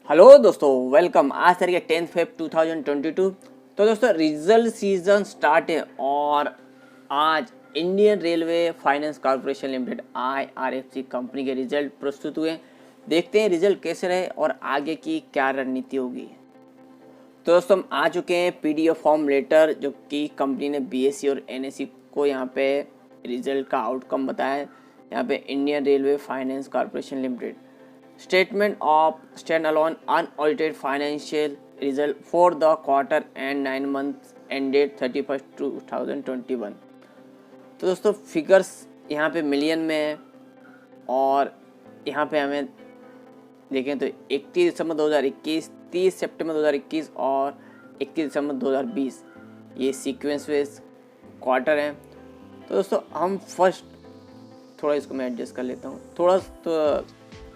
Hello दोस्तों, welcome. आज तारीख 10 फेब 2022। तो दोस्तों रिजल्ट सीजन स्टार्ट है और आज Indian railway finance corporation limited IRFC company के रिजल्ट प्रस्तुत हुए। देखते हैं रिजल्ट कैसे रहे और आगे की क्या रणनीति होगी। तो दोस्तों हम आ चुके हैं PDF फॉर्म लेटर, जो कि कंपनी ने BSE और NSE को यहाँ पे रिजल्ट का आउटकम बताया है। यहाँ पे Indian railway finance corporation limited Statement of standalone unaudited financial result for the quarter and 9 months ended 31st 2021। तो दोस्तों फिगर्स यहाँ पे मिलियन में है और यहाँ पे हमें देखें तो 31 दिसंबर 2021, 30 सितंबर 2021 और 31 दिसंबर 2020 ये सीक्वेंस वेस क्वार्टर हैं। तो दोस्तों हम फर्स्ट थोड़ा इसको मैं एडजस्ट कर लेता हूँ, थोड़ा तो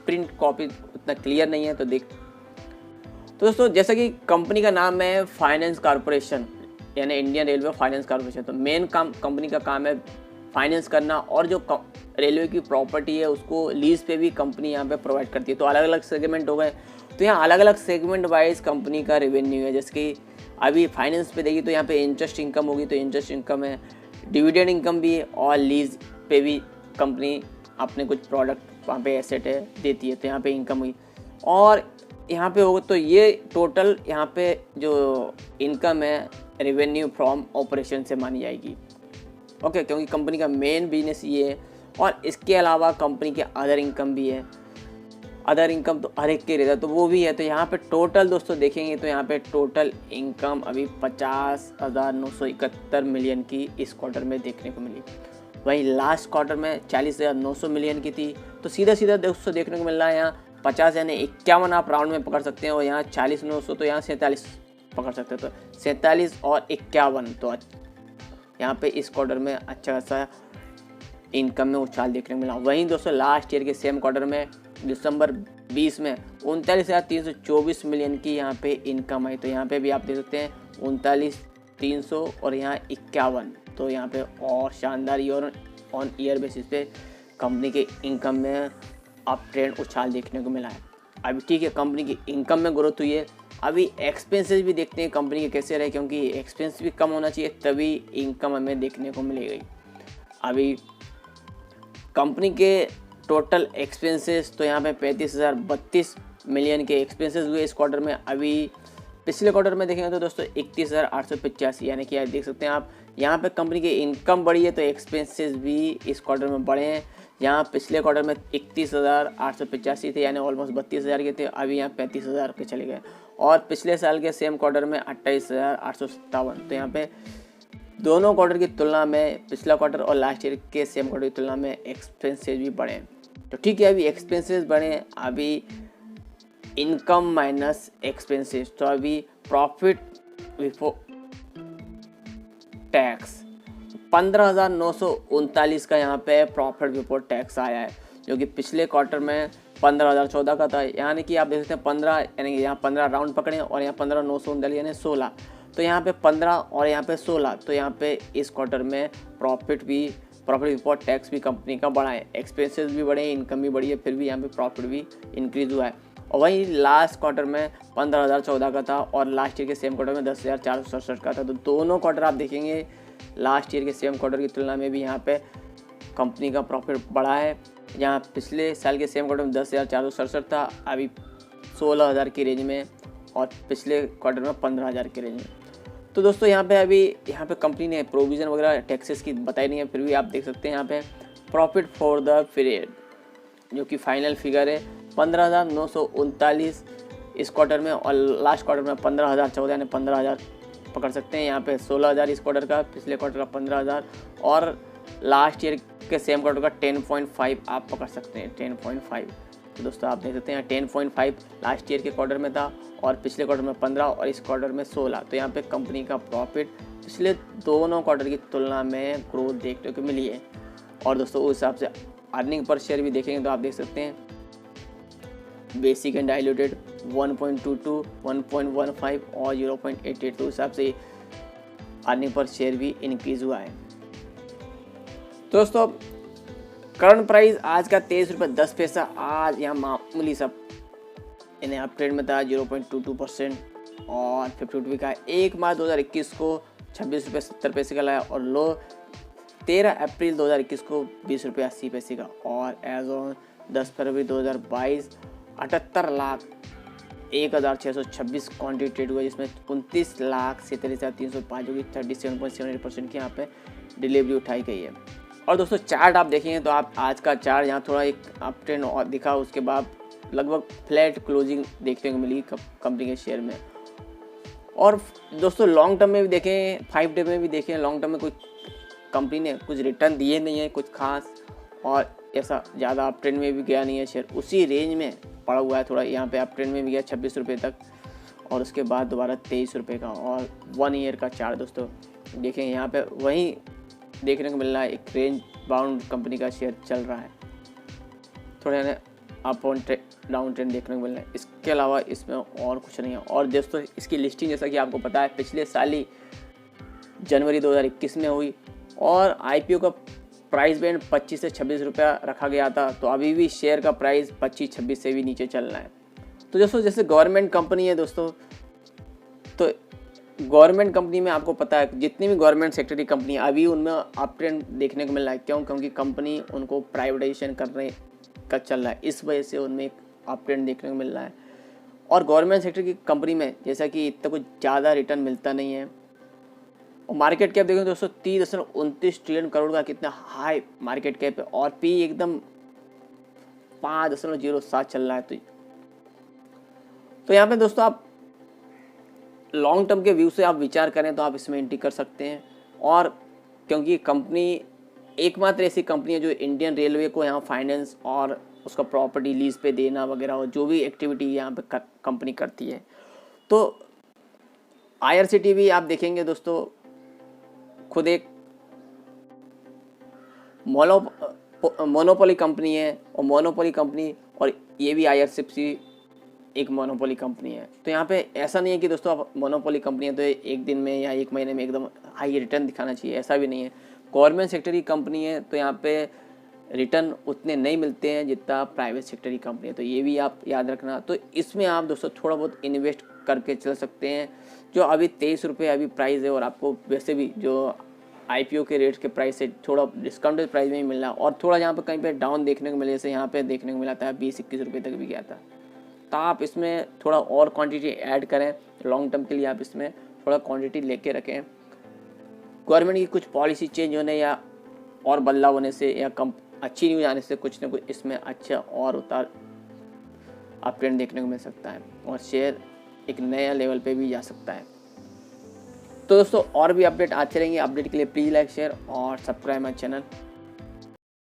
प्रिंट कॉपी उतना क्लियर नहीं है तो दोस्तों जैसा कि कंपनी का नाम है फाइनेंस कॉर्पोरेशन यानी इंडियन रेलवे फाइनेंस कॉर्पोरेशन, तो मेन काम कंपनी का काम है फाइनेंस करना और जो रेलवे की प्रॉपर्टी है उसको लीज पे भी कंपनी यहाँ पे प्रोवाइड करती है। तो अलग अलग सेगमेंट हो गए, तो यहाँ अलग अलग सेगमेंट वाइज कंपनी का रेवेन्यू है। जैसे कि अभी फाइनेंस पे देखिए तो यहाँ पे इंटरेस्ट इनकम होगी, तो इंटरेस्ट इनकम है, डिविडेंड इनकम भी है और लीज पे भी कंपनी अपने कुछ प्रोडक्ट वहाँ पे एसेट है देती है, तो यहाँ पे इनकम हुई। और यहाँ पे होगा तो ये टोटल यहाँ पे जो इनकम है रेवेन्यू फ्रॉम ऑपरेशन से मानी जाएगी। ओके, क्योंकि कंपनी का मेन बिजनेस ये है और इसके अलावा कंपनी के अदर इनकम भी है। अदर इनकम तो हर एक के रहता है तो वो भी है। तो यहाँ पे टोटल दोस्तों देखेंगे तो यहाँ पे टोटल इनकम अभी 50,971 मिलियन की इस क्वार्टर में देखने को मिली। वहीं लास्ट क्वार्टर में 40,900 मिलियन की थी। तो सीधा दोस्तों देखने को मिल रहा है यहाँ 50 यानी 51 आप राउंड में पकड़ सकते हैं और यहाँ 40,900 तो यहाँ 47 पकड़ सकते हैं। तो 47 और 51 तो यहाँ पे इस क्वार्टर में अच्छा खासा इनकम में उछाल देखने को मिला। वहीं दोस्तों लास्ट ईयर के सेम क्वार्टर में दिसंबर 20 में 39,324 मिलियन की यहाँ पे इनकम आई। तो यहाँ पे भी आप देख सकते हैं 39,300 और यहाँ 51, तो यहाँ पे और शानदार ईयर ऑन ईयर बेसिस पे कंपनी के इनकम में अप ट्रेंड उछाल देखने को मिला है। अभी ठीक है, कंपनी की इनकम में ग्रोथ हुई है। अभी एक्सपेंसेस भी देखते हैं कंपनी के कैसे रहे, क्योंकि एक्सपेंस भी कम होना चाहिए तभी इनकम हमें देखने को मिलेगी। अभी कंपनी के टोटल एक्सपेंसेस तो यहाँ पे 35,032 मिलियन के एक्सपेंसेस हुए इस क्वार्टर में। अभी पिछले क्वार्टर में देखेंगे तो दोस्तों 31,885, यानी कि देख सकते हैं आप यहाँ पे कंपनी की इनकम बढ़ी है तो एक्सपेंसेस भी इस क्वार्टर में बढ़े हैं। यहाँ पिछले क्वार्टर में 31,885 थे यानी ऑलमोस्ट 32,000 के थे, अभी यहाँ 35,000 के चले गए। और पिछले साल के सेम क्वार्टर में 28,857, तो यहाँ पे दोनों क्वार्टर की तुलना में पिछला क्वार्टर और लास्ट ईयर के सेम क्वार्टर की तुलना में एक्सपेंसेस भी बढ़े। तो ठीक है, अभी एक्सपेंसेस बढ़े, अभी इनकम माइनस एक्सपेंसेस, तो अभी प्रॉफिट बिफोर टैक्स 15,939 का यहाँ पे प्रॉफिट बिफोर टैक्स आया है, जो कि पिछले क्वार्टर में 15,014 का था। यानी कि आप देख सकते हैं 15 यानी कि यहाँ 15 राउंड पकड़े और यहाँ 15,939 यानी 16, तो यहाँ पे 15 और यहाँ पे 16, तो यहाँ पे इस क्वार्टर में प्रॉफिट बिफोर टैक्स भी कंपनी का बढ़ा है। एक्सपेंसेस भी बढ़े, इनकम भी बढ़ी है, फिर भी यहाँ पे प्रॉफिट भी इंक्रीज हुआ है। और वहीं लास्ट क्वार्टर में 15,014 का था और लास्ट ईयर के सेम क्वार्टर में 10,467 का था। तो दोनों क्वार्टर आप देखेंगे लास्ट ईयर के सेम क्वार्टर की तुलना में भी यहाँ पे कंपनी का प्रॉफिट बढ़ा है। यहाँ पिछले साल के सेम क्वार्टर में 10,467 था, अभी 16,000 की रेंज में, और पिछले क्वार्टर में 15,000 की रेंज में। तो दोस्तों यहाँ पे कंपनी ने प्रोविज़न वगैरह टैक्सेस की बताई नहीं है, फिर भी आप देख सकते हैं यहाँ पे प्रॉफिट फॉर द पीरियड जो कि फाइनल फिगर है 15,939 इस क्वार्टर में और लास्ट क्वार्टर में 15,014 यानी 15,000 पकड़ सकते हैं। यहाँ पे 16,000 इस क्वार्टर का, पिछले क्वार्टर का 15,000 और लास्ट ईयर के सेम क्वार्टर का 10.5 आप पकड़ सकते हैं, 10.5। तो दोस्तों आप देख सकते हैं 10.5 लास्ट ईयर के क्वार्टर में था और पिछले क्वार्टर में 15 और इस क्वार्टर में 16। तो यहाँ पे कंपनी का प्रॉफिट पिछले दोनों क्वार्टर की तुलना में ग्रोथ देखने को मिली है। और दोस्तों उस हिसाब से अर्निंग पर शेयर भी देखेंगे तो आप देख सकते हैं बेसिक एंड डाइल्यूटेड 1.22, 1.15 और 0.88 हिसाब से अर्निंग पर शेयर भी इंक्रीज हुआ है। दोस्तों करंट प्राइस आज का 23 रुपये 10 पैसा। आज यहाँ मामूली सा इन्हें अप ट्रेंड में था 0.22% और 50 रुपये का 1 मार्च 2021 को 26 रुपये 70 पैसे का लाया और लो 13 अप्रैल 2021 को 20 रुपये 80 पैसे का और एज ऑन 10 फरवरी 2022 78,01,626 क्वान्टिटी ट्रेड हुआ, जिसमें 29,47,305 जो कि 37.78% की यहाँ पे डिलीवरी उठाई गई है। और दोस्तों चार्ट आप देखेंगे तो आप आज का चार्ट यहाँ थोड़ा एक अप ट्रेंड और दिखा, उसके बाद लगभग फ्लैट क्लोजिंग देखने को मिली कंपनी के शेयर में। और दोस्तों लॉन्ग टर्म में भी देखें, 5 डे में भी देखें, लॉन्ग टर्म में कोई कंपनी ने कुछ रिटर्न दिए नहीं है कुछ खास, और ऐसा ज़्यादा अप ट्रेंड में भी गया नहीं है शेयर, उसी रेंज में पड़ा हुआ है। थोड़ा यहाँ पे अप ट्रेंड में भी गया 26 रुपये तक और उसके बाद दोबारा 23 रुपये का और 1 ईयर का चार्ट दोस्तों देखें, यहाँ पे वहीं देखने को मिल रहा है, एक रेंज बाउंड कंपनी का शेयर चल रहा है, थोड़ा अप ऑन डाउन ट्रेंड देखने को मिल रहा है। इसके अलावा इसमें और कुछ नहीं है। और दोस्तों इसकी लिस्टिंग जैसा कि आपको पता है पिछले साल ही जनवरी 2021 में हुई और आईपीओ का प्राइस बैंड 25 से 26 रुपया रखा गया था, तो अभी भी शेयर का प्राइस 25-26 से भी नीचे चल रहा है। तो दोस्तों जैसे गवर्नमेंट कंपनी है दोस्तों, तो गवर्नमेंट कंपनी में आपको पता है जितनी भी गवर्नमेंट सेक्टर की कंपनी अभी उनमें अप ट्रेंड देखने को मिल रहा है। क्यों? क्योंकि कंपनी उनको प्राइवेटाइजेशन करने का चल रहा है, इस वजह से उनमें एक अप ट्रेंड देखने को मिल रहा है। और गवर्नमेंट सेक्टर की कंपनी में जैसा कि इतना कुछ ज़्यादा रिटर्न मिलता नहीं है और मार्केट कैप देखें दोस्तों 30.29 ट्रिलियन करोड़ का कितना हाई मार्केट कैप है और पी एकदम 5.07 चल रहा है। तो यहाँ पे दोस्तों आप लॉन्ग टर्म के व्यू से आप विचार करें तो आप इसमें एंट्री कर सकते हैं। और क्योंकि कंपनी एकमात्र ऐसी कंपनी है जो इंडियन रेलवे को यहाँ फाइनेंस और उसका प्रॉपर्टी लीज पे देना वगैरह और जो भी एक्टिविटी यहाँ पे कंपनी करती है। तो IRCTC आप देखेंगे दोस्तों खुद एक मोनोपोली कंपनी है और मोनोपोली कंपनी, और ये भी IRCTC एक मोनोपोली कंपनी है। तो यहाँ पे ऐसा नहीं है कि दोस्तों आप मोनोपोली कंपनी है तो एक दिन में या एक महीने में एकदम हाई रिटर्न दिखाना चाहिए, ऐसा भी नहीं है। गवर्नमेंट सेक्टर की कंपनी है तो यहाँ पे रिटर्न उतने नहीं मिलते हैं जितना प्राइवेट सेक्टर की कंपनी है, तो ये भी आप याद रखना। तो इसमें आप दोस्तों थोड़ा बहुत इन्वेस्ट करके चल सकते हैं। जो अभी 23 रुपये अभी प्राइस है और आपको वैसे भी जो IPO के रेट के प्राइस से थोड़ा डिस्काउंटेड प्राइस में ही मिल रहा है और थोड़ा यहाँ पर कहीं पे डाउन देखने को मिले, जैसे यहाँ पे देखने को मिला था 20-21 रुपये तक भी गया था। तो आप इसमें थोड़ा और क्वांटिटी ऐड करें, लॉन्ग टर्म के लिए आप इसमें थोड़ा क्वांटिटी लेके रखें। गवर्नमेंट की कुछ पॉलिसी चेंज होने या और बदलाव होने से या अच्छी न्यूज़ आने से कुछ ना कुछ इसमें अच्छा और उतार अप ट्रेंड देखने को मिल सकता है और शेयर एक नया लेवल पे भी जा सकता है। तो दोस्तों और भी अपडेट आते रहेंगे। अपडेट के लिए प्लीज़ लाइक शेयर और सब्सक्राइब माय चैनल।